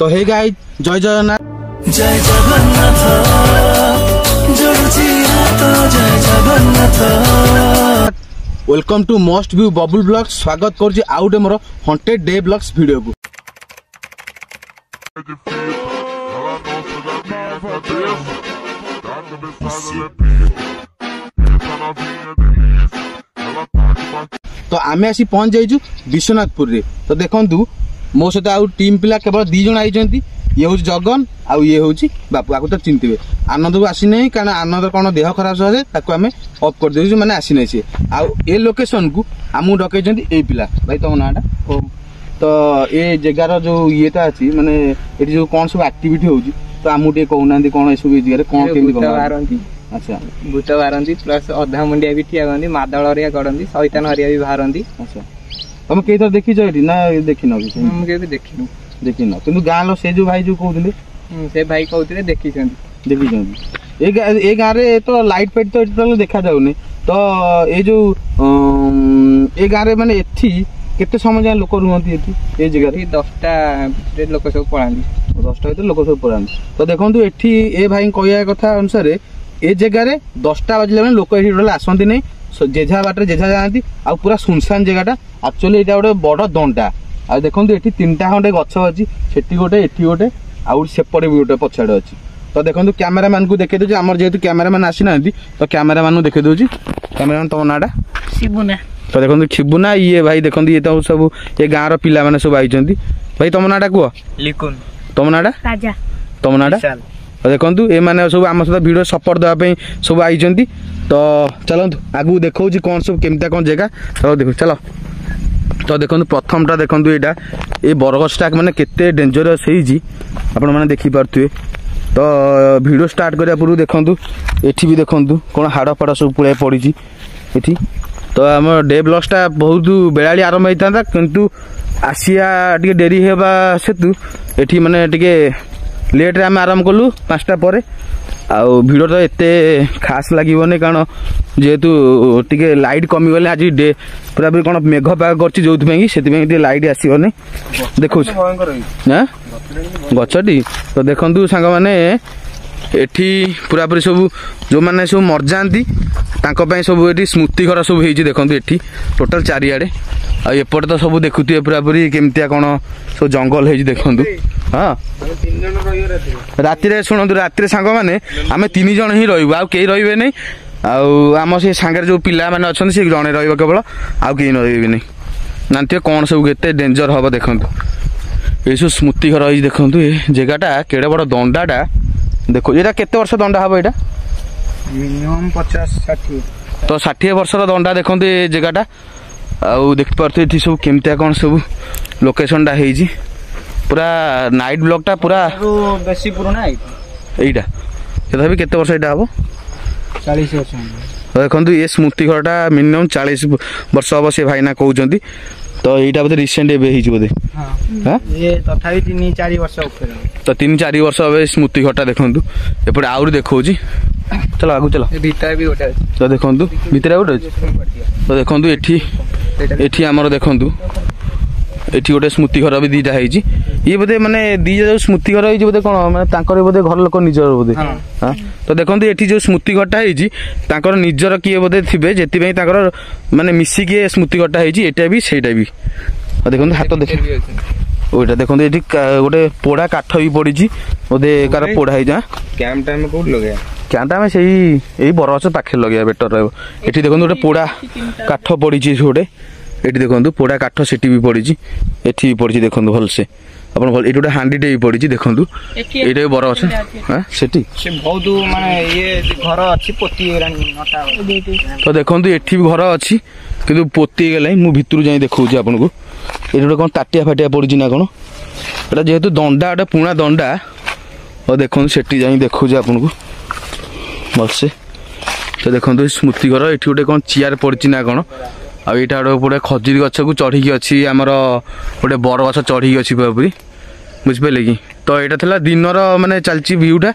तो hey guys जय जगन्नाथ जय जगन्नाथ जय Jagannath welcome to most view Babul blogs स्वागत करछि आउटे मोर हॉन्टेड डे ब्लॉग्स वीडियो को। तो आमे आसी पहुंच जाइछु विश्वनाथपुर रे। तो देखंतु मो सहित आउ टीम पिला केवल 2 जण आइछंती। ये हूँ जगन आउ ये हूँ बापू आपको तो चिंतिबे। आनंद को आसी नहीं कारण आनंद कौन देह खराब सहे ताको आमे ऑफ कर देउ माने आसी नहीं से आउ ए लोकेशन को आमु डकैछंती ए पिला भाई तुम नाटा तो ए जगार जो येटा अछि माने एटी जो कोन सब एक्टिविटी होउची तो आमु टे कहउनांती कोन ए सब जगार कोन केमि बारंती। अच्छा भूत बारंती प्लस अधा मुंडिया भी ठिया गंदी मादळ हरिया गडंदी शैतान हरिया भी बाहरंती। अच्छा तुम केतर देखि जइटी ना देखि न भी हम के भी देखिनु देखि न किंतु गां लो से जो भाई जो कहउतले से भाई कहउतले देखिछंती ए गां रे तो लाइट फाइट तो देखा जाउनी। तो ए जो ए गां रे माने एथि केते समय जाय लोक रुहंती एथि ए जगह रे 10टा रे लोक सब पळांदी 10टा रे लोक सब पळांदी। तो देखंतु एथि ए भाई कहया कथा अनुसार ए जगह रे 10टा बजले माने लोक एथि टोटल आसंती नै जेझा बाटरे जेझा जाती आ पूरा सुनसान जगहटा एक्चुअली एटा गोटे बड़ दंडा आ देखंतु एथि 3टा खंडे गछ अछि सेठी गोटे एथि गोटे आउ सेपटे भी गोटे पछाड़े अछि। तो देखंतु कैमरामैन को देखे दउछि हमर जेहेतु कैमरामैन आसी नांती तो कैमरामैन को देखे दउछि। कैमरामैन तो नाडा शिबुना। तो देखंतु शिबुना ये भाई देखंतु ये तो सब ए गां रो पिला माने सब आइचंती। भाई तुम नाडा को लिकुन तुम नाडा राजा तुम नाडा देखंतु ए माने सब आम सहित वीडियो सपोर्ट देबा पई सब आइचंती। तो चलंतु आगु देखौछि कोन सब केमता कोन जगह तो देखो चलो। तो देखंतु प्रथमटा देखंतु एटा ए बरगछटा माने केते डेंजरस हेजी आपण माने देखि पारथुए। तो वीडियो स्टार्ट करिया पूर्व देखंतु एठी भी देखंतु कोन हाड़ फाड़ सब पुळे पड़ीची एठी। तो हमर डे ब्लॉग्सटा बहुत बेलाली आरंभ होइतांता किंतु आसिया टिके डेरी हेबा सेतु एठी माने टिके लेट रे हम आरंभ कलु 5टा परे आउ वीडियो तो एते खास लागबोनी कारण जेहेतु टिके लाइट कमी गले आज डे पूरा भी कोन मेघ पाग करछि जोथि में सेति में टिके लाइट आसीबोनी देखौ हां गछटी। तो देखंतु संग माने एठी पूरा पूरी सब जो माने सब मर जांती तांको पय सब एठी स्मृति घर सब हेछि देखंतु एठी टोटल चारियाडे आ एपट तो सब देखुतिए पूरा पूरी केमतिया कोन सब जंगल हेछि देखंतु। हां 3 जण रहियो राति रे सुनंतु राति रे संग माने आमे 3 जण ही रहइबो आ केही रहिबे नै आउ आम से सांगे जो पिला माने अछन से जणे रहइबो केवल आ केही न रहिबे नै नांते कोन सब केते डेंजर हबो देखंतु। ए सब स्मृति घर हेछि देखंतु ए जगहटा केडे बड़ दंडाटा देखो एटा केते वर्ष दंडा हबो एटा मिनिमम 50-60 तो 60 वर्ष रो दंडा देखंतु ए जगहटा आउ देख परते एठी सब केमतिया कोन सब लोकेशन टा हेछि पूरा नाइट ब्लॉक पूरा बेसी पुराना एटा केता भी केते वर्ष एटा हबो 40 वर्ष। देखंतु ये स्मृति घरटा मिनिमम 40 वर्ष हबो से भाईना कहउचंती। तो एटा बदे रिसेंट एबे हिज बदे हां ये तथापि 3-4 वर्ष ऊपर तो 3-4 वर्ष हबे स्मृति घरटा देखंतु एपटे आउर देखौची। चलो आगु चलो भीतर भी गोटे तो देखंतु भीतर गोटे तो देखंतु एठी हमर देखंतु एठी गोटे स्मृति घर भी दीटा हेछि ये बदे माने दी जो स्मृति घर हेछि बदे कोन माने तांकर बदे घर लोक निजर बदे। हां तो देखंतु एठी जो स्मृति घरटा हेछि तांकर निजर किए बदे थिबे जेति पई तांकर माने मिसी के स्मृति घरटा हेछि एटा भी सेटा भी देखंतु हाथ देख ओटा देखंतु एठी गोटे पोड़ा काठ भी पड़ीछि बदे कार पोड़ा हेजा कैंप टाइम कोड लगे कैंटा में सही एई बरगछ पाखे लगे बेटर रहबो। एठी देखंतु गोटे पोड़ा काठ पड़ीछि छोटे एठी देखंतु पोड़ा काठ सेठी भी पड़ीछि एठी भी पड़ीछि देखंतु भल से अपन भल एठी गोटे हांडीटे भी पड़ीछि देखंतु एटा बरगछ हां सेठी से बहुत माने ये घर अछि पोती रानी नटा। तो देखंतु एठी भी घर अछि किंतु पोती गेलै मु भितरु जाई देखौछि आपन को एठी गोटे कोन ताटिया फाटिया पड़ीछि ना कोन एटा जेहेतु दंडा एटा पुणा दंडा और देखंतु सेठी जाई देखौछि आपन को भल से। तो देखंतु स्मृति घर एठी गोटे कोन चियार पड़छि ना कोन आ एटा गोटे खजुरी गछ को चढ़ी की अछि हमर गोटे बर गछ चढ़ी की अछि पूरा पूरी बुझ पे कि तो यहाँ था दिनर माने चलती भ्यूटा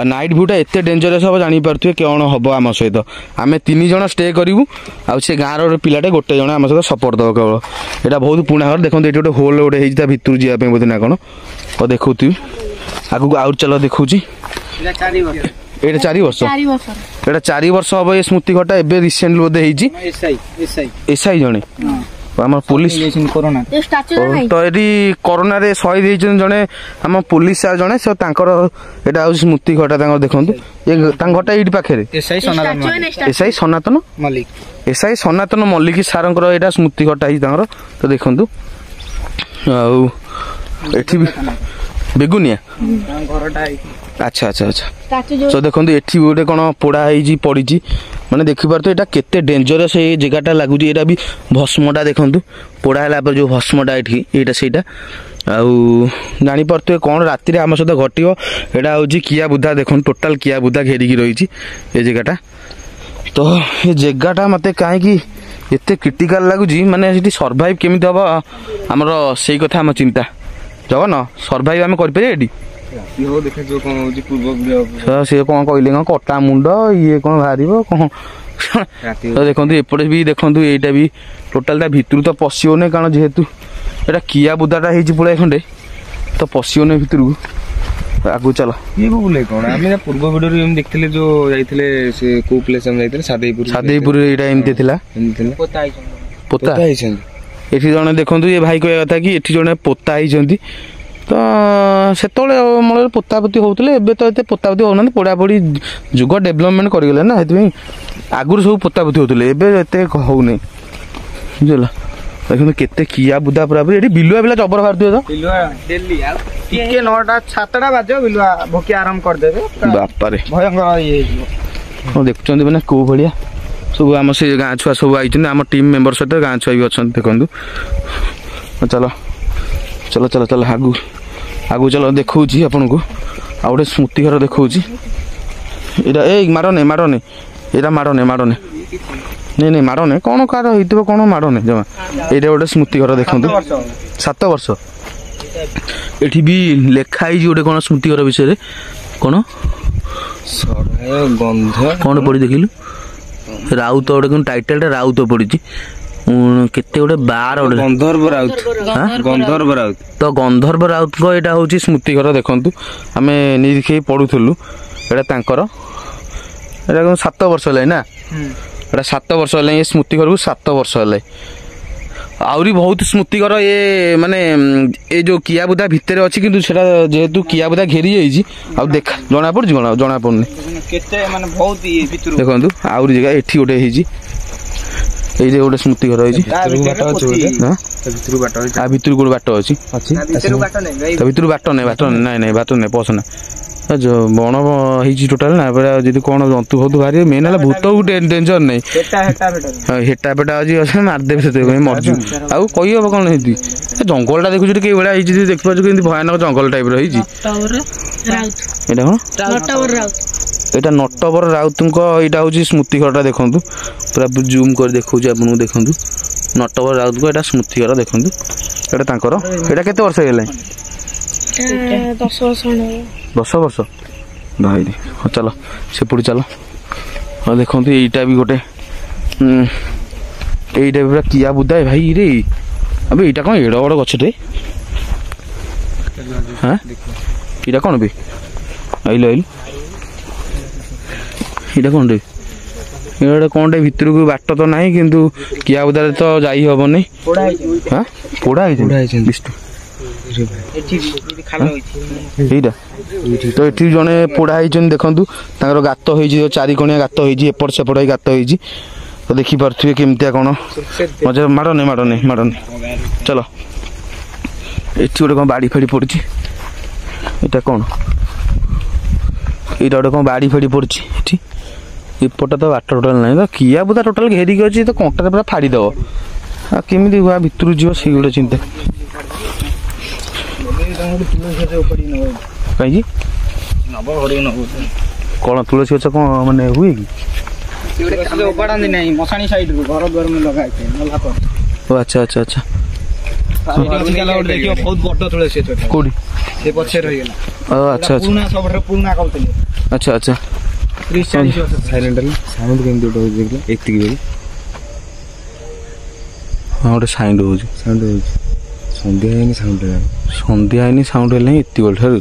नाइट भ्यूटा एत डेंजरस हम जापारे कौन हम आम सहित आम 3 जन स्टे करूँ आउ गाँव पिलाटे गोटे जन आम सहित सपोर्ट दब केवल यहाँ बहुत पुणा घर देखते ये गोटे होल गोटे होता भितर जावाई बोधे ना कौन तो देखुवी आगू आउ चल देखा ये 4 वर्ष यहाँ 4 वर्ष हम ये स्मृति घरटा एवं रिसेंटली बोधे एसआई जड़े आम पुलिस तो ये कोरोना रे शहीद होती जड़े आम पुलिस सार जड़े से यहाँ हूँ स्मृति घरटा देखो ये घरटा ये पाखे एसआई सनातन मल्लिक सार यहाँ स्मृति घरटा ही तो देखु बेगुनिया अच्छा अच्छा अच्छा तो देखो ये गोटे कौन पोड़ा पड़ी मैंने देखिपार तो यहाँ केते डेंजरस ये जगहटा लगुच यहाँ भी भस्मटा देखूँ पोड़ा है जो भस्मटा ये सहीटा आनीपे कौन राति आम सहित घटो यहाँ हूँ किया बुधा देखो टोटाल किया बुधा घेरिकी रही ये जगहटा तो ये जगहटा मत कहीं एत क्रिटिकाल लगुच माने सर्वाइव केमी हम आमर से कथा आम चिंता जगन सर्वाइव आम करें सी कौन कहले कटा मुंड ये कौन बाहर कौन तो देखो एपटे भी देखो यहाँ भी टोटाल भितर तो पशिबन कारण जेहेतु यहाँ किया बुदाटा पूरा खंडे तो पशिबन भितर को आगु चल ये बोले कौन आम पूर्व वीडियो देखते जो जाइए से को प्लेस सादेपुर यहाँ एमती पोता ये जड़े देखो ये भाई कह कथा कि ये जड़े पोता होती तो से अमल पोतापोती होते एवं तो ये पोतापोती होना पढ़ापढ़ी जुग डेभलपमेंट करगले ना ये आगुरी सब पोतापोती होते एवं होने बुझल देखो केते किया बुदा पूरा ये बिलुआ पिला जबर बाहर तो टिके 9टा 7टा बाजो बिलुआ भोकी आराम करदे बापा रे भयंकर ये देखुं मैंने कौ भाया सब आम से गाँ छुआ सब आई आम टीम मेम्बर सहित गाँ छुआ भी अच्छा देखु चलो चलो चलो चलो आगू आगू चलो देखा आपन को आ गए स्मृति घर देखा यहाँ ए मारने मारने यहाँ मारने मारने नहीं नहीं मारने कौन कार हो कौन मारने जमा ये गोटे स्मृति घर देखो 7 वर्ष ये भी लिखाई गोटे कौन स्मृति घर विषय कौन गंध कौन पढ़ी देखिलु राउत गोटे कौन टाइटल राउत पड़ी केते गोटे 12 गोटे गंधर्व राउत तो गंधर्व राउत को यहाँ हूँ स्मृति घर देखु आम निरीखे पढ़ुलु यहाँ 7 वर्ष है ना यहाँ 7 वर्ष है ये स्मृति घर को 7 वर्ष है आहरी बहुत स्मृति घर ये माने ये जो किया बुदा भितर अच्छी कि जेहेतु किया बुदा घेरी जाइए देखा जना पड़ी जना पड़नी देखो आहरी जगह ये गोटे ये गोटे स्मृति घर भितर गोटे बाट अच्छी भितर बाट नहीं बाट नहीं पसना जो बण हो टोटाल ना जी कौन जंतु फतु बाहर मेन है भूत को डेंजर नहीं हेटा पेटा अच्छे मारदेवे से मरजु आउ कही हम कौन जंगलटा देखु कई भाया देखिए भयानक जंगल टाइप रही यहाँ नटवर राउत यहाँ हूँ स्मृति घरटा देखु पूरा जूम कर देखा आपको देखु नटवर राउत को यहाँ स्मृति घर देखु यहाँ केते वर्ष है 10 वर्ष भाई हाँ चलो सेपट चलो हाँ देखो यहीटा भी गोटे यहीटा भी पूरा किया बुदा है भाई रे अब यहाँ कौन एड़ बड़ गछटे हाँ यहाँ कौन भी आइल आइल यहाँ कौन ये कौन भितर को बाट तो ना किंतु किया बुदा तो जाई हम नहीं हाँ पोड़ा विष्णु यहीटा तो ये जड़े पोड़ा होती देखु गात हो 4 कोणिया गात होपट सेपट गात हो तो देखिपे केमतिया कौन मजा मारने मारने मारने चलो ये गोटे कौन बाड़ी फाड़ी पड़ी यहाँ कौन यहाँ गोटे कौन बाड़ी फाड़ी पड़ी एपटा तो बाट टोटाल ना तो किया बुदा टोटाल घेरिकी अच्छी तो कंटा पूरा फाड़ीदेव आ केमी हुआ भितर जीव से गोटे चिंता कहीं कौन तुलसी गच कौन मैंने हुए कि मशाणी साइड घर द्वार में लगा अच्छा अच्छा अच्छा ବହୁତ ବଡ ତୁଳସୀ ଗଛ କୋଉଠି ସେ ପଛରେ ରହିଗଲା ଆଚ୍ଛା ଆଚ୍ଛା ପୁରୁଣା ସବୁଠାରୁ ପୁରୁଣା କହୁଥିଲି ଆଚ୍ଛା ଆଚ୍ଛା 30-40 ବର୍ଷ ସାଇଲେଣ୍ଟ ହେଲେ ସାଉଣ୍ଡ କେମିତି ଗୋଟେ ହଉଛି ଦେଖିଲା ଏତିକି ବେଲି ହଁ ଗୋଟେ ସାଉଣ୍ଡ ହଉଛି ସନ୍ଧ୍ୟା ହେଇନି ସାଉଣ୍ଡ ହେଲା ସନ୍ଧ୍ୟା ହେଇନି ସାଉଣ୍ଡ ହେଲେ ହିଁ ଏତିକି ବେଳ ଠାରୁ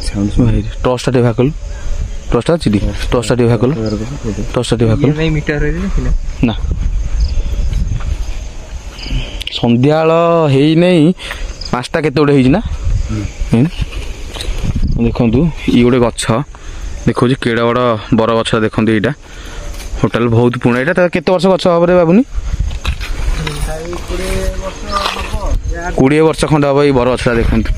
ସାଉଣ୍ଡ ଟର୍ଚ୍ଚଟା ଟିକେ ଭାକଲୁ ଟର୍ଚ୍ଚଟା ଅଛି ଟି ଟର୍ଚ୍ଚଟା ଟିକେ ଭାକଲୁ ଟର୍ଚ୍ଚଟା ଟିକେ ଭାକଲୁ ଇଏ ମିଟର ରହିଥିଲେ ନା ସନ୍ଧ୍ୟାବେଳ ହେଇନେଇ 5ଟା କେତେ ଗୋଟେ ହେଇଛି ନା ଦେଖନ୍ତୁ ଇଏ ଗୋଟେ ଗଛ ଦେଖଉଛି କେଡ଼େ ବଡ଼ ବର ଗଛ ଦେଖନ୍ତୁ ଏଇଟା ଟୋଟାଲ ବହୁତ ପୁରୁଣା ଏଇଟା କେତେ ବର୍ଷ ଗଛ ହବ ରେ ବାବୁନି 20 ବର୍ଷ ଖଣ୍ଡେ ହବ ଏଇ ବର ଗଛଟା ଦେଖନ୍ତୁ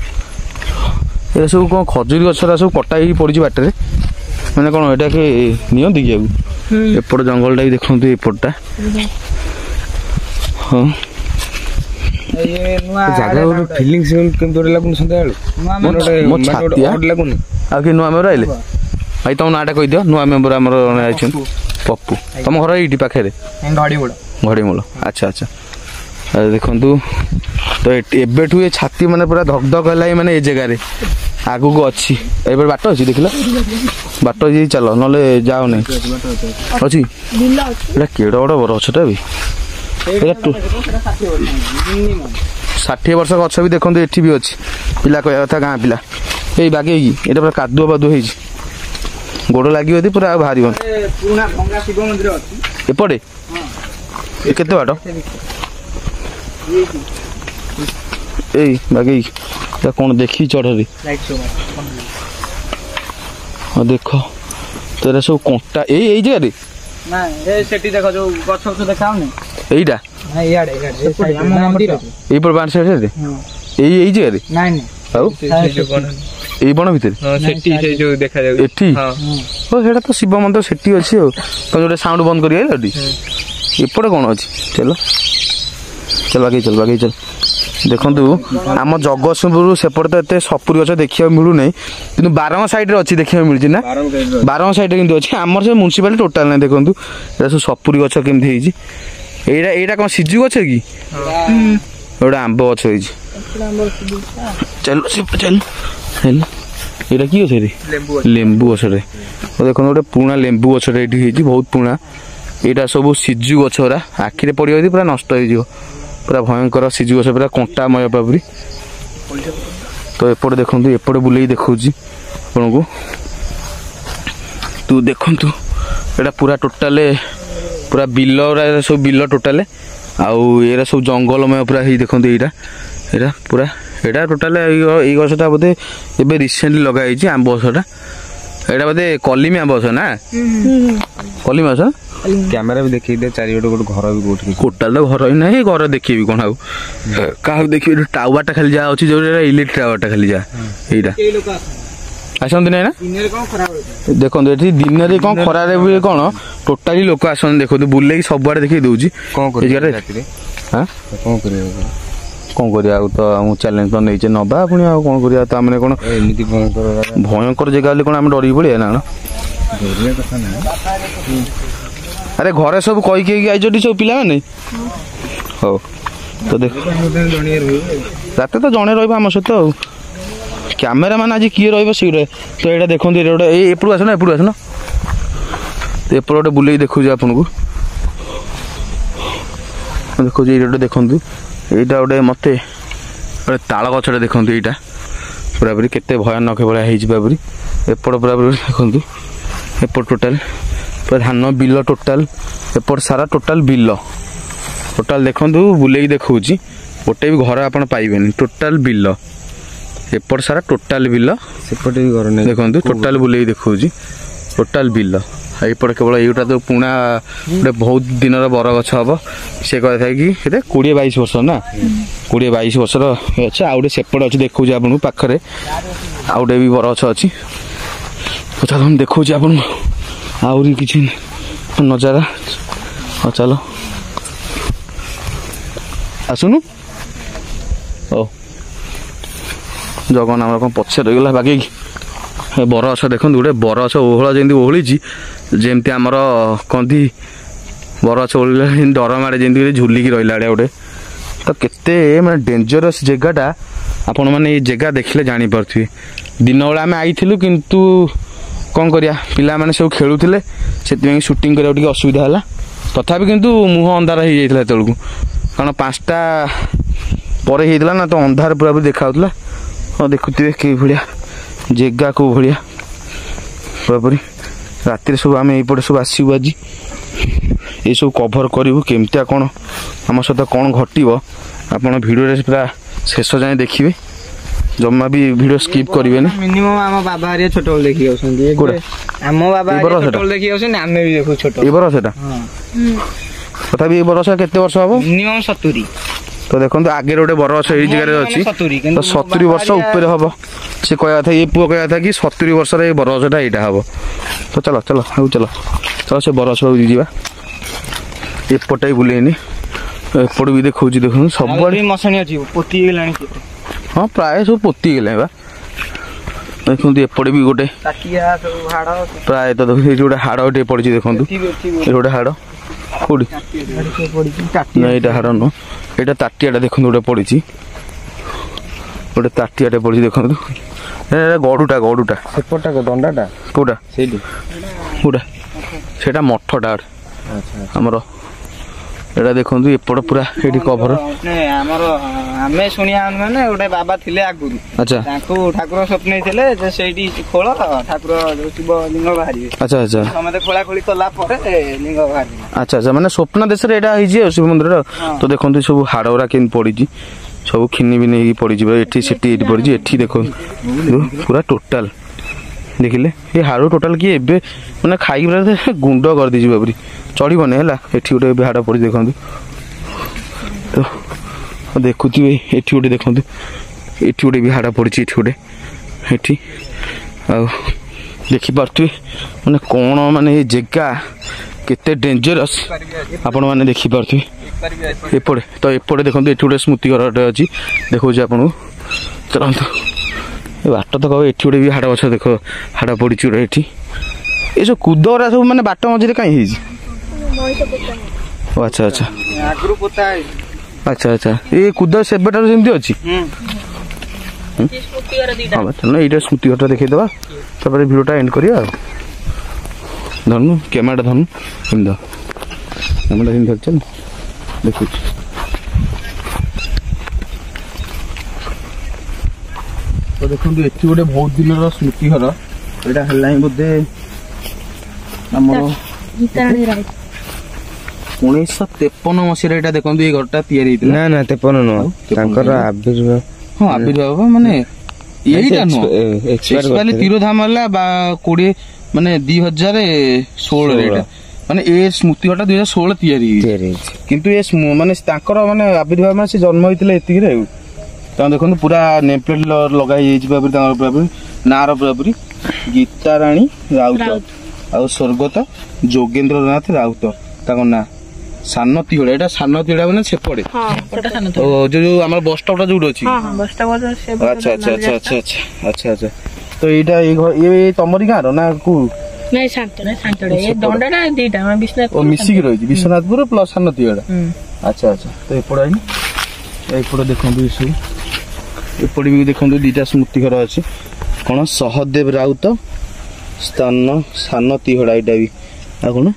ଏରା ସବୁ କ'ଣ ଖଜୁରୀ ଗଛଟା ସବୁ କଟା ହେଇକି ପଡ଼ିଛି ବାଟରେ ମାନେ କ'ଣ ଏଇଟା କି ନିଅନ୍ତି କି ଆଉ ଏପଟ ଜଙ୍ଗଲଟା ବି ଦେଖନ୍ତୁ ଏପଟଟା ହଁ ଜାଗା ଗୋଟେ ଫିଲିଙ୍ଗସ୍ କେମିତି ଗୋଟେ ଲାଗୁନି ସନ୍ଧ୍ୟାବେଳୁ ମୋ ଛାତିଆ ଲାଗୁନି ଆଉ କି ନୂଆ ମେମ୍ବର ଆଇଲେ ଭାଇ ତମ ନାଁଟା କହିଦିଅ ନୂଆ ମେମ୍ବର ଆମର ଆଇଛନ୍ତି ପପୁ ତମ ଘର ଏଇଠି ପାଖରେ ଘଡ଼ିମୂଳ ଆଚ୍ଛା ଆଚ୍ଛା ଦେଖନ୍ତୁ ତ ଏବେଠୁ ଏ ଛାତି ମାନେ ପୁରା ଧକ ଧକ ହେଲା ମାନେ ଏ ଜାଗାରେ ଆଗକୁ ଅଛି ଏବେ ବାଟ ଅଛି ଦେଖିଲ ବାଟ ଅଛି ଚାଲ ନହେଲେ ଯାଅ ନାହିଁ ଅଛି ଏଇଟା କେଡ଼େ ବଡ଼ ବର ଗଛଟା ବି 60 ବର୍ଷ ଗଛ ବି ଦେଖନ୍ତୁ ଏଠି ବି ଅଛି ପିଲା କହିବା କଥା ଗାଁ ପିଲା ଏଇ ବାଗେଇକି ଏଇଟା ପୁରା କାଦୁଅ ପାଦୁଅ ହେଇଛି ଗୋଡ଼ ଲାଗିବ ଯଦି ପୁରା ଆଉ ବାହାରିବନି ଏପଟେ କେତେ ବାଟ ଏଇ ବାଗେଇକି କ'ଣ ଦେଖି ଚଢ଼ରେ ହଁ ଦେଖ ତ ଏରା ସବୁ କଣ୍ଟା ଏଇ ଜାଗାରେ ସେଠି ଦେଖ ଯୋଉ ଗଛ ଦେଖାଉନି ଏଇଟା ଏଇପଟ ବାଣ ସାଇଡରେ ଏଇ ଜାଗାରେ ଆଉ ଏଇ ବଣ ଭିତରେ ଏଠି ଓ ସେଇଟା ତ ଶିବ ମନ୍ଦିର ସେଠି ଅଛି ଆଉ ତମେ ଗୋଟେ ସାଉଣ୍ଡ ବନ୍ଦ କରି ଆଇଲ ଏଠି ଏପଟେ କ'ଣ ଅଛି ଚାଲ ବାଗେଇ ଚାଲ ଦେଖନ୍ତୁ ଆମ ଜଗତସିଂହପୁର ସେପଟେ ତ ଏତେ ସପୁରୀ ଗଛ ଦେଖିବାକୁ ମିଳୁନାହିଁ କିନ୍ତୁ ବାରଙ୍ଗ ସାଇଡରେ ଅଛି ଦେଖିବାକୁ ମିଳୁଛି ନା ବାରଙ୍ଗ ସାଇଡରେ କିନ୍ତୁ ଅଛି ଆମର ସେ ମ୍ୟୁନିସିପାଲିଟି ଟୋଟାଲ ନାହିଁ ଦେଖନ୍ତୁ ଏଇଟା ସବୁ ସପୁରୀ ଗଛ କେମିତି ହେଇଛି ଏଇଟା କ'ଣ ସିଜୁ ଗଛ କି ଗୋଟେ ଆମ୍ବ ଗଛ ହେଇଛି ଚାଲ ଏଇଟା କି ଗଛ ରେ ଲେମ୍ବୁ ଗଛରେ ଦେଖନ୍ତୁ ଗୋଟେ ପୁରୁଣା ଲେମ୍ବୁ ଗଛଟା ଏଇଠି ହେଇଛି ବହୁତ ପୁରୁଣା ଏଇଟା ସବୁ ସିଜୁ ଗଛ ଗୁରା ଆଖିରେ ପଡ଼ିବ ଯଦି ପୁରା ନଷ୍ଟ ହେଇଯିବ ପୁରା ଭୟଙ୍କର ସିଜୁ ଗଛ ପୁରା କଣ୍ଟାମୟ ପାପରି ତ ଏପଟେ ଦେଖନ୍ତୁ ଏପଟେ ବୁଲେଇ ଦେଖାଉଛି ଆପଣଙ୍କୁ ତୁ ଦେଖନ୍ତୁ ଏଇଟା ପୁରା ଟୋଟାଲେ ପୁରା ବିଲ ସବୁ ବିଲ ଟୋଟାଲେ ଆଉ ଏରା ସବୁ ଜଙ୍ଗଲମୟ ପୁରା ହେଇ ଦେଖନ୍ତୁ ଏଇଟା ପୁରା ଏଇଟା ଟୋଟାଲେ ଏଇ ଗଛଟା ବୋଧେ ଏବେ ରିସେଣ୍ଟଲି ଲଗା ହେଇଛି ଆମ୍ବ ଗଛଟା ଏଇଟା ବୋଧେ କଲିମି ଆମ୍ବ ଗଛ ନା କଲିମି ଗଛ କ୍ୟାମେରା ବି ଦେଖେଇ ଦିଏ ଚାରିପଟେ ଗୋଟେ ଘର ବି କୋଉଠି ଟୋଟାଲ ତ ଘର ହିଁ ନାହିଁ ଘର ଦେଖିବି କ'ଣ ଆଉ କାହାକୁ ଦେଖିବି ଟାୱାରଟା ଖାଲି ଯାହା ଅଛି ଯୋଉଟା ଇଲେକ୍ଟ୍ରିକ୍ ଟାୱାରଟା ଖାଲି ଯାହା ଏଇଟା ଆସନ୍ତି ନାଇଁ ନା ଦେଖନ୍ତୁ ଏଠି ଦିନରେ କ'ଣ ଖରାରେ ବି କ'ଣ ଟୋଟାଲି ଲୋକ ଆସନ୍ତି ଦେଖନ୍ତୁ ବୁଲେଇକି ସବୁଆଡେ ଦେଖେଇ ଦଉଛି କ'ଣ କରିବା ଆଉ ତ ମୁଁ ଚ୍ୟାଲେଞ୍ଜ ତ ନେଇଛେ ନବା ପୁଣି ଆଉ କ'ଣ କରିବା ତ ଆମେ କ'ଣ ଏମିତି ଭୟଙ୍କର ଜାଗା ହେଲେ କ'ଣ ଆମେ ଡରିକି ପଡ଼ିବା ନା କଥା ନା ଆରେ ଘରେ ସବୁ କହିକି ଆଇଛନ୍ତି ସବୁ ପିଲାମାନେ ହଉ ତ ଦେଖ ରାତି ତ ଜଣେ ରହିବ ଆମ ସହିତ ଆଉ କ୍ୟାମେରାମ୍ୟାନ୍ ଆଜି କିଏ ରହିବ ଶୀଘ୍ର ତ ଏଇଟା ଦେଖନ୍ତୁ ଏଇଟା ଗୋଟେ ଏପଟୁ ଆସୁନ ଏପଟେ ଗୋଟେ ବୁଲେଇ ଦେଖୁଛି ଆପଣଙ୍କୁ ଦେଖୁଛି ଏଇଟା ଗୋଟେ ଦେଖନ୍ତୁ ଏଇଟା ଗୋଟେ ମୋତେ ଗୋଟେ ତାଳ ଗଛଟା ଦେଖନ୍ତୁ ଏଇଟା ପୁରାପୁରି କେତେ ଭୟାନକ ଭଳିଆ ହେଇଛି ପୁରାପୁରି ଏପଟ ପୁରାପୁରି ଦେଖନ୍ତୁ ଏପଟ ଟୋଟାଲ ପୁରା ଧାନ ବିଲ ଟୋଟାଲ ଏପଟ ସାରା ଟୋଟାଲ ବିଲ ଟୋଟାଲ ଦେଖନ୍ତୁ ବୁଲେଇକି ଦେଖାଉଛି ଗୋଟେ ବି ଘର ଆପଣ ପାଇବେନି ଟୋଟାଲ ବିଲ ଏପଟ ସାରା ଟୋଟାଲ ବିଲ ସେପଟେ ବି ଘର ନାହିଁ ଦେଖନ୍ତୁ ଟୋଟାଲ ବୁଲେଇକି ଦେଖାଉଛି ଟୋଟାଲ ବିଲ ଏଇପଟେ କେବଳ ଏଇଟା ତ ପୁଣା ଗୋଟେ ବହୁତ ଦିନର ବର ଗଛ ହବ ସେ କଥା କି କେତେ 20-22 ବର୍ଷ ନା 20-22 ବର୍ଷର ଅଛି ଆଉ ଗୋଟେ ସେପଟେ ଅଛି ଦେଖାଉଛି ଆପଣଙ୍କୁ ପାଖରେ ଆଉ ଗୋଟେ ବି ବର ଗଛ ଅଛି ଚାଲ ମୁଁ ଦେଖାଉଛି ଆପଣଙ୍କୁ ଆହୁରି କିଛି ନଜାରା ହଁ ଚାଲ ଆସୁନୁ ହଉ ଜଗନ ଆମର କ'ଣ ପଛରେ ରହିଗଲା ବାଗେଇକି ବର ଗଛ ଦେଖନ୍ତୁ ଗୋଟେ ବର ଗଛ ଓହଳ ଯେମିତି ଓହଳିଛି ଯେମିତି ଆମର କହନ୍ତି ବର ଗଛ ଓହଳିଲା ଡର ମାଡ଼େ ଯେମିତି ଝୁଲିକି ରହିଲା ଆଡ଼େ ଗୋଟେ ତ କେତେ ମାନେ ଡେଞ୍ଜରସ୍ ଜାଗାଟା ଆପଣମାନେ ଏଇ ଜାଗା ଦେଖିଲେ ଜାଣିପାରୁଥିବେ। ଦିନବେଳା ଆମେ ଆଇଥିଲୁ କିନ୍ତୁ କ'ଣ କରିବା ପିଲାମାନେ ସବୁ ଖେଳୁଥିଲେ ସେଥିପାଇଁ ସୁଟିଂ କରିବାକୁ ଟିକେ ଅସୁବିଧା ହେଲା। ତଥାପି କିନ୍ତୁ ମୁହଁ ଅନ୍ଧାର ହେଇଯାଇଥିଲା ସେତେବେଳକୁ, କାରଣ 5ଟା ପରେ ହେଇଥିଲା ନା, ତ ଅନ୍ଧାର ପୁରାପୁରି ଦେଖାଯାଉଥିଲା। ହଁ ଦେଖୁଥିବେ କେଉଁ ଭଳିଆ ଜାଗା, କେଉଁ ଭଳିଆ ପୁରାପୁରି। ରାତିରେ ସବୁ ଆମେ ଏଇପଟେ ସବୁ ଆସିବୁ, ଆଜି ଏସବୁ କଭର କରିବୁ କେମିତିଆ କ'ଣ ଆମ ସହିତ କ'ଣ ଘଟିବ। ଆପଣ ଭିଡ଼ିଓରେ ପୁରା ଶେଷ ଯାଏଁ ଦେଖିବେ, ଜମା ବି ଭିଡ଼ିଓ ସ୍କିପ୍ କରିବେନି। ମିନିମମ୍ ଆମ ବାବା ହରିଆ ଛୋଟବେଳେ ଦେଖି ଯାଉଛନ୍ତି। ଆମ ବାବା ଛୋଟବେଳେ ଦେଖି ଯାଉଛନ୍ତି, ଆମେ ବି ଦେଖୁ ଛୋଟ। ଏଇ ବରଷଟା ତଥାପି ଏଇ ବରଷ କେତେ ବର୍ଷ ହବ? ମିନିମମ୍ 70। ତ ଦେଖନ୍ତୁ ଆଗରେ ଗୋଟେ ବରଗଛ ଏଇ ଜାଗାରେ ଅଛି, ତ 70 ବର୍ଷ ଉପରେ ହବ। ସେ କହିବା କଥା, ଏ ପୁଅ କହିବା କଥା କି 70 ବର୍ଷର ଏଇ ବରଗଛଟା ଏଇଟା ହବ। ତ ଚାଲ ଚାଲ ଆଉ ଚାଲ ଚାଲ ସେ ବରଗଛ ପାଖକୁ ଯିବା। ଏପଟେ ବୁଲେଇନି, ଏପଟେ ବି ଦେଖଉଛି। ଦେଖନ୍ତୁ ସବୁଆଡେ ମଶାଣି ଅଛି, ପୋତି ହେଇଗଲାଣି। ହଁ ପ୍ରାୟ ସବୁ ପୋତି ହେଇଗଲାଣି ବା। ଦେଖନ୍ତୁ ଏପଟେ ବି ଗୋଟେ ପ୍ରାୟତଃ ଦେଖନ୍ତୁ ଏଇଠି ଗୋଟେ ହାଡ଼ ଟିକେ ପଡ଼ିଛି। ଦେଖନ୍ତୁ ଏଠି ଗୋଟେ ହାଡ଼, କୋଉଠି ନା ଏଇଟା ହାଡ଼ ନୁହଁ, ଏଇଟା ତାଟିଆଟା ଦେଖନ୍ତୁ ଗୋଟେ ପଡ଼ିଛି, ଗୋଟେ ତାଟିଆଟେ ପଡ଼ିଛି। ଦେଖନ୍ତୁ ଗଡ଼ୁଟା ଗଡ଼ୁଟା ସେପଟଟା ଦଣ୍ଡାଟା କୋଉଟା ସେଇଠି କୋଉଟା ସେଇଟା ମଠଟା ଆମର। ଏଇଟା ଦେଖନ୍ତୁ ଏପଟ ପୁରା ଏଇଠି କଭର। ଆମର ଆମେ ଶୁଣିବା ମାନେ ଗୋଟେ ବାବା ଥିଲେ ଆଗରୁ, ଆଚ୍ଛା ତାଙ୍କୁ ଠାକୁର ସ୍ୱପ୍ନେଇଥିଲେ ଯେ ସେଇଠି ଖୋଳ ଠାକୁର ଶିବ ଲିଙ୍ଗ ବାହାରିବେ। ଆଚ୍ଛା ଆଚ୍ଛା ସମସ୍ତେ ଖୋଳାଖୋଳି କଲା ପରେ ଲିଙ୍ଗ ବାହାରିବେ। ଆଚ୍ଛା ଆଚ୍ଛା, ମାନେ ସ୍ୱପ୍ନ ଦେଶରେ ଏଇଟା ହେଇଛି ଆଉ ଶିବ ମନ୍ଦିର। ତ ଦେଖନ୍ତୁ ସବୁ ହାଡ଼ ଗୁଡ଼ା କେମିତି ପଡ଼ିଛି, ସବୁ ଖିନି ବିନି ହେଇକି ପଡ଼ିଛି। ଏଠି ସେଠି ଏଠି ପଡ଼ିଛି, ଏଠି ଦେଖନ୍ତୁ ପୁରା ଟୋଟାଲ ଦେଖିଲେ ଏ ହାଡ଼ ଟୋଟାଲ କିଏ ଏବେ ମାନେ ଖାଇକି ପୁରା ଗୁଣ୍ଡ କରିଦେଇଛି ବାବୁରି, ଚଢ଼ିବନି ହେଲା। ଏଠି ଗୋଟେ ଏବେ ହାଡ଼ ପଡ଼ିଛି ଦେଖନ୍ତୁ। ତ ଦେଖୁଥିବେ ଏଠି ଗୋଟେ ଦେଖନ୍ତୁ, ଏଠି ଗୋଟେ ବି ହାଡ଼ ପଡ଼ିଛି, ଏଠି ଗୋଟେ ଏଠି। ଆଉ ଦେଖିପାରୁଥିବେ ମାନେ କ'ଣ ମାନେ ଏ ଜାଗା କେତେ ଡେଞ୍ଜରସ୍ ଆପଣମାନେ ଦେଖିପାରୁଥିବେ। ଏପଟେ ତ ଏପଟେ ଦେଖନ୍ତୁ ଏଠି ଗୋଟେ ସ୍ମୃତି ଘରଟେ ଅଛି, ଦେଖଉଛି ଆପଣଙ୍କୁ। ଚାଲନ୍ତୁ ଏ ବାଟ ତ କହିବ, ଏଠି ଗୋଟେ ବି ହାଡ଼ ଗଛ ଦେଖ, ହାଡ଼ ପଡ଼ିଛି ଗୋଟେ ଏଠି। ଏସବୁ କୁଦରା ସବୁ ମାନେ ବାଟ ମଝିରେ କାହିଁ ହେଇଛି? ଆଚ୍ଛା ଆଚ୍ଛା ଆଗରୁ ପୋତା ହେଇଛି। ଆଚ୍ଛା ଆଚ୍ଛା, ଏ କୁଦ ସେବେଠାରୁ ସେମିତି ଅଛି। ହଁ ବା ଚାଲ ଏଇଟା ସ୍ମୃତି ଘରଟା ଦେଖେଇଦେବା, ତାପରେ ଭିଡ଼ିଓଟା ଏଣ୍ଡ କରିବା ଆଉ। ଧନୁ କ୍ୟାମେରାଟା ଧନୁ ଏମିତି ଧର, କ୍ୟାମେରାଟା ଏମିତି ଧରିଛ ନା, ଦେଖୁଛି। ତ ଦେଖନ୍ତୁ ଏଠି ଗୋଟେ ବହୁତ ଦିନର ସ୍ମୃତି ଘର, ଏଇଟା ହେଲାଣି ବୋଧେ ଆମର 1953 ମସିହାରେ ଏଇଟା ଦେଖନ୍ତୁ ଏଇ ଘରଟା ତିଆରି ହେଇଥିଲା। ନା ନା 53 ନୁହଁ, ତାଙ୍କର ଆବିର୍ଭାବ। ହଁ ଆବିର୍ଭାବ ମାନେ ଏଇଟା ନୁହଁ, ଏକ୍ସପାୟାରଲି ତିରୋଧାମ ହେଲା 2016ରେ ଏଇଟା, ମାନେ ଏ ସ୍ମୃତି ଘରଟା 2016 ତିଆରି ହେଇଛି। କିନ୍ତୁ ଏ ମାନେ ତାଙ୍କର ମାନେ ଆବିର୍ଭାବ ମାନେ ସେ ଜନ୍ମ ହେଇଥିଲେ ଏତିକିରେ ଆଉ। ତାଙ୍କୁ ଦେଖନ୍ତୁ ପୁରା ନେମ୍ ପ୍ଲେଟ୍ ଲଗା ହେଇଯାଇଛି ପୁରାପୁରି, ତାଙ୍କର ପୁରାପୁରି ନାଁର ପୁରାପୁରି ଗୀତାରାଣୀ ରାଉତ ଆଉ ସ୍ୱର୍ଗତ ଯୋଗେନ୍ଦ୍ରନାଥ ରାଉତ ତାଙ୍କ ନାଁ। ସାନ ତିହଡ଼ା, ଏଇଟା ସାନ ତିହଡ଼ା ମାନେ ସେପଟେ ଯୋଉ ଆମର ବସ୍ ଷ୍ଟପଟା ଯୋଉଠି ଅଛି। ଆଚ୍ଛା ଆଚ୍ଛା ଆଚ୍ଛା ଆଚ୍ଛା ଆଚ୍ଛା ଆଚ୍ଛା ଆଚ୍ଛା। ତ ଏଇଟା ଏଇ ତମରି ଗାଁର ନା କୋଉ? ମିଶିକି ରହିଛି ବିଶ୍ୱନାଥପୁର ପ୍ଲସ୍ ସାନ ତିହଡ଼ା। ଆଚ୍ଛା ଆଚ୍ଛା। ତ ଏପଟେ ଆଇନି, ଏପଟେ ଦେଖନ୍ତୁ ଏସବୁ, ଏପଟେ ବି ଦେଖନ୍ତୁ ଦିଟା ସ୍ମୃତି ଘର ଅଛି। କ'ଣ ସହଦେବ ରାଉତ ସ୍ଥାନ ସାନ ତିହଡ଼ା, ଏଇଟା ବି। ଆଉ କ'ଣ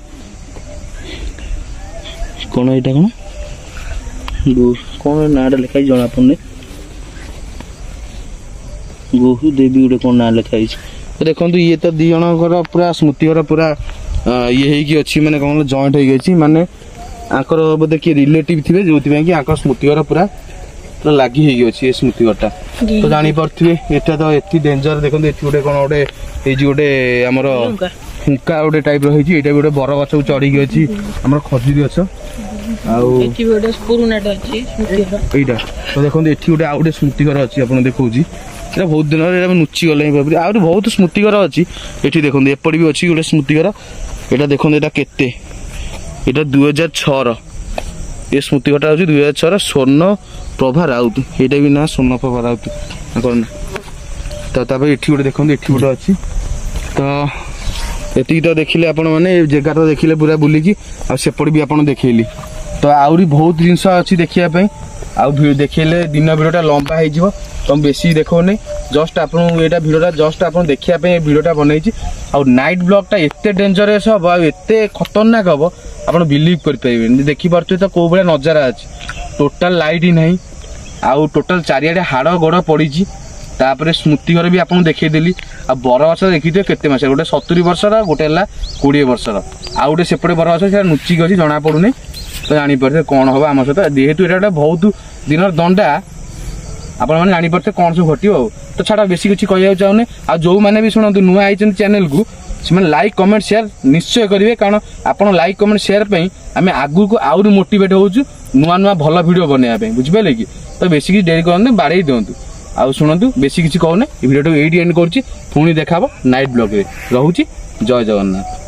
କ'ଣ ଏଇଟା କ'ଣ କ'ଣ ନାଁଟା ଲେଖା ହେଇଛି ଜଣା ପଡ଼ୁନି। ଗୋହୁ ଦେବୀ ଗୋଟେ କ'ଣ ନାଁ ଲେଖା ହେଇଛି। ଦେଖନ୍ତୁ ଇଏ ତ ଦି ଜଣଙ୍କର ପୁରା ସ୍ମୃତି ଘର ପୁରା ଇଏ ହେଇକି ଅଛି, ମାନେ କ'ଣ ଜଏଣ୍ଟ ହେଇକି ଅଛି। ମାନେ ଆଙ୍କର ବୋଧେ କିଏ ରିଲେଟିଭ ଥିବେ, ଯୋଉଥିପାଇଁ କି ଆଙ୍କର ସ୍ମୃତି ଘର ପୁରା ଲାଗି ହେଇକି ଅଛି ଏ ସ୍ମୃତି ଘରଟା। ତ ଜାଣିପାରୁଥିବେ ଏଟା ତ ଏଠି ଡେଞ୍ଜର। ଦେଖନ୍ତୁ ଏଠି ଗୋଟେ କ'ଣ ଗୋଟେ ହେଇଛି, ଗୋଟେ ଆମର ଫୁଙ୍କା ଗୋଟେ ଟାଇପର ହେଇଛି। ଏଇଟା ବି ଗୋଟେ ବର ଗଛକୁ ଚଢିକି ଅଛି, ଆମର ଖଜୁରୀ ଗଛ। ଆଉ ଏଇଟା ତ ଦେଖନ୍ତୁ ଏଠି ଗୋଟେ ଆଉ ଗୋଟେ ସ୍ମୃତି ଘର ଅଛି, ଆପଣ ଦେଖଉଛି। ଏଇଟା ବହୁତ ଦିନରେ ଏଇଟା ଲୁଚି ଗଲାଣି ଭାବରେ। ଆହୁରି ବହୁତ ସ୍ମୃତି ଘର ଅଛି ଏଠି। ଦେଖନ୍ତୁ ଏପଟେ ବି ଅଛି ଗୋଟେ ସ୍ମୃତି ଘର। ଏଇଟା ଦେଖନ୍ତୁ ଏଇଟା କେତେ, ଏଇଟା 2006ର ଏ ସ୍ମୃତି ଘରଟା ହଉଛି 2006ର ସ୍ୱର୍ଣ୍ଣପ୍ରଭା ରାଉତ। ଏଇଟା ବି ନା ସ୍ୱର୍ଣ୍ଣପ୍ରଭା ରାଉତ ତାଙ୍କର ନା। ତ ତାପରେ ଏଠି ଗୋଟେ ଦେଖନ୍ତୁ, ଏଠି ଗୋଟେ ଅଛି। ତ ଏତିକି ତ ଦେଖିଲେ ଆପଣ ମାନେ, ଏ ଜାଗା ତ ଦେଖିଲେ ପୁରା ବୁଲିକି, ଆଉ ସେପଟେ ବି ଆପଣ ଦେଖେଇଲି। ତ ଆହୁରି ବହୁତ ଜିନିଷ ଅଛି ଦେଖିବା ପାଇଁ। ଆଉ ଦେଖେଇଲେ ଦିନ ଭିଡ଼ିଓଟା ଲମ୍ବା ହେଇଯିବ ତ ମୁଁ ବେଶୀ ଦେଖାଉନି ଜଷ୍ଟ ଆପଣଙ୍କୁ ଏଇଟା ଭିଡ଼ିଓଟା ଜଷ୍ଟ ଆପଣ ଦେଖିବା ପାଇଁ ଭିଡ଼ିଓଟା ବନେଇଛି ଆଉ ନାଇଟ୍ ବ୍ଲଗ୍ଟା ଏତେ ଡେଞ୍ଜରିୟସ୍ ହେବ ଆଉ ଏତେ ଖତରନାକ ହେବ ଆପଣ ବିଲିଭ୍ କରିପାରିବେନି ଦେଖିପାରୁଥିବେ ତ କେଉଁ ଭଳିଆ ନଜାରା ଅଛି ଟୋଟାଲ୍ ଲାଇଟ୍ ନାହିଁ ଆଉ ଟୋଟାଲ୍ ଚାରିଆଡ଼େ ହାଡ଼ ଗୋଡ଼ ପଡ଼ିଛି ତାପରେ ସ୍ମୃତି ଘର ବି ଆପଣଙ୍କୁ ଦେଖେଇଦେଲି ଆଉ ବରଗଛ ଦେଖିଥିବେ କେତେ ମାସ ଗୋଟେ 70 ବର୍ଷର ଗୋଟେ ହେଲା 20 ବର୍ଷର ଆଉ ଗୋଟେ ସେପଟେ ବରଗଛ ସେଟା ନୁଚିକି ଅଛି ଜଣାପଡ଼ୁନି ତ ଜାଣିପାରୁଥିବେ କ'ଣ ହେବ ଆମ ସହିତ ଯେହେତୁ ଏଇଟା ଗୋଟେ ବହୁତ ଦିନର ଦଣ୍ଡା ଆପଣମାନେ ଜାଣିପାରୁଥିବେ କ'ଣ ସବୁ ଘଟିବ ଆଉ ତ ଛାଡ଼ ବେଶୀ କିଛି କହିବାକୁ ଚାହୁଁନି ଆଉ ଯେଉଁମାନେ ବି ଶୁଣନ୍ତୁ ନୂଆ ଆଇଛନ୍ତି ଚ୍ୟାନେଲକୁ ସେମାନେ ଲାଇକ୍ କମେଣ୍ଟ ସେୟାର ନିଶ୍ଚୟ କରିବେ କାରଣ ଆପଣ ଲାଇକ୍ କମେଣ୍ଟ ସେୟାର ପାଇଁ ଆମେ ଆଗକୁ ଆହୁରି ମୋଟିଭେଟ୍ ହେଉଛୁ ନୂଆ ନୂଆ ଭଲ ଭିଡ଼ିଓ ବନେଇବା ପାଇଁ ବୁଝିପାରିଲେ କି ତ ବେଶୀ କିଛି ଡେରି କରନ୍ତୁ ବାଡ଼େଇ ଦିଅନ୍ତୁ ଆଉ ଶୁଣନ୍ତୁ ବେଶୀ କିଛି କହୁନି ଭିଡ଼ିଓଟାକୁ ଏଇଠି ଏଣ୍ଡ କରୁଛି ପୁଣି ଦେଖା ହେବ ନାଇଟ୍ ବ୍ଲଗ୍ରେ ରହୁଛି ଜୟ ଜଗନ୍ନାଥ।